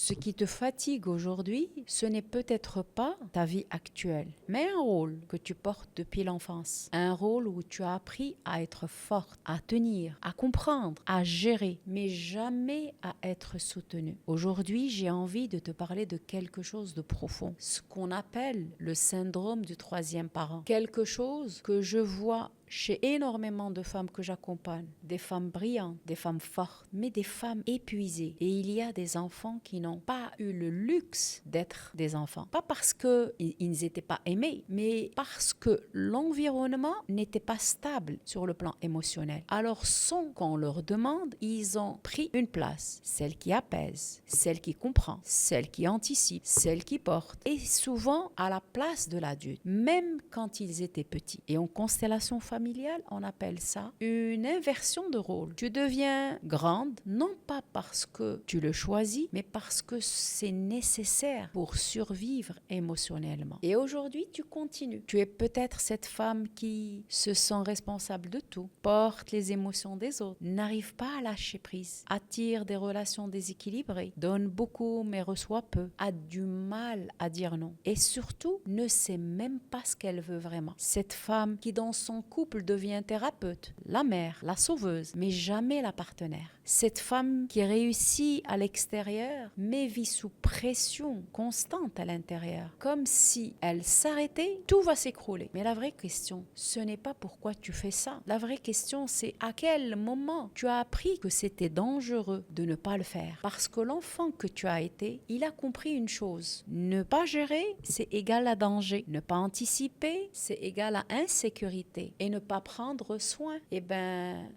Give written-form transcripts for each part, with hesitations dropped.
Ce qui te fatigue aujourd'hui, ce n'est peut-être pas ta vie actuelle, mais un rôle que tu portes depuis l'enfance. Un rôle où tu as appris à être forte, à tenir, à comprendre, à gérer, mais jamais à être soutenue. Aujourd'hui, j'ai envie de te parler de quelque chose de profond, ce qu'on appelle le syndrome du troisième parent. Quelque chose que je vois chez énormément de femmes que j'accompagne, des femmes brillantes, des femmes fortes, mais des femmes épuisées. Et il y a des enfants qui n'ont pas eu le luxe d'être des enfants. Pas parce qu'ils n'étaient pas aimés, mais parce que l'environnement n'était pas stable sur le plan émotionnel. Alors sans qu'on leur demande, ils ont pris une place, celle qui apaise, celle qui comprend, celle qui anticipe, celle qui porte, et souvent à la place de l'adulte, même quand ils étaient petits. Et en constellation familiale, on appelle ça une inversion de rôle. Tu deviens grande, non pas parce que tu le choisis, mais parce que c'est nécessaire pour survivre émotionnellement. Et aujourd'hui, tu continues. Tu es peut-être cette femme qui se sent responsable de tout, porte les émotions des autres, n'arrive pas à lâcher prise, attire des relations déséquilibrées, donne beaucoup mais reçoit peu, a du mal à dire non et surtout ne sait même pas ce qu'elle veut vraiment. Cette femme qui dans son couple devient thérapeute, la mère, la sauveuse, mais jamais la partenaire. Cette femme qui réussit à l'extérieur, mais vit sous pression constante à l'intérieur. Comme si elle s'arrêtait, tout va s'écrouler. Mais la vraie question, ce n'est pas pourquoi tu fais ça. La vraie question, c'est à quel moment tu as appris que c'était dangereux de ne pas le faire. Parce que l'enfant que tu as été, il a compris une chose. Ne pas gérer, c'est égal à danger. Ne pas anticiper, c'est égal à insécurité. Et ne pas prendre soin,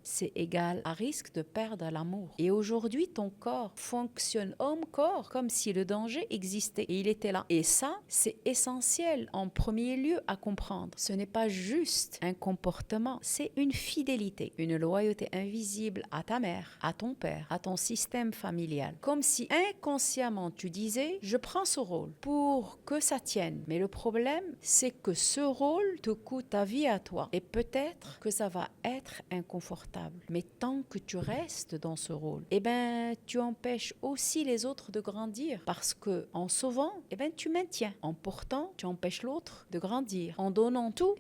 c'est égal à risque de perdre l'amour. Et aujourd'hui, ton corps fonctionne homme-corps comme si le danger existait et il était là. Et ça, c'est essentiel en premier lieu à comprendre. Ce n'est pas juste un comportement, c'est une fidélité, une loyauté invisible à ta mère, à ton père, à ton système familial. Comme si inconsciemment tu disais, je prends ce rôle pour que ça tienne. Mais le problème, c'est que ce rôle te coûte ta vie à toi. Et peut-être que ça va être inconfortable. Mais tant que tu restes dans ce rôle, tu empêches aussi les autres de grandir. Parce que en sauvant, tu maintiens. En portant, tu empêches l'autre de grandir. En donnant tout,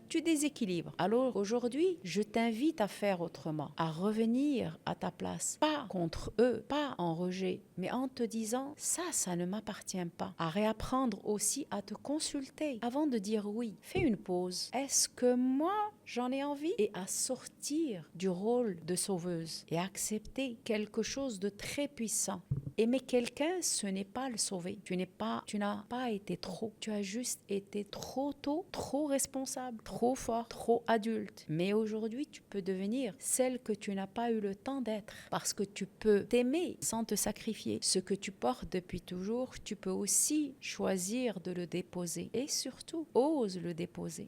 tu déséquilibres. Alors aujourd'hui, je t'invite à faire autrement, à revenir à ta place. Pas contre eux, pas en rejet, mais en te disant, ça ne m'appartient pas. À réapprendre aussi à te consulter avant de dire oui. Fais une pause. Est-ce que moi, j'en ai envie? Et à sortir du rôle de sauveuse et accepter quelque chose de très puissant. Aimer quelqu'un, ce n'est pas le sauver. Tu n'as pas été trop. Tu as juste été trop tôt, trop responsable, trop fort, trop adulte. Mais aujourd'hui, tu peux devenir celle que tu n'as pas eu le temps d'être. Parce que tu peux t'aimer sans te sacrifier. Ce que tu portes depuis toujours, tu peux aussi choisir de le déposer. Et surtout, ose le déposer.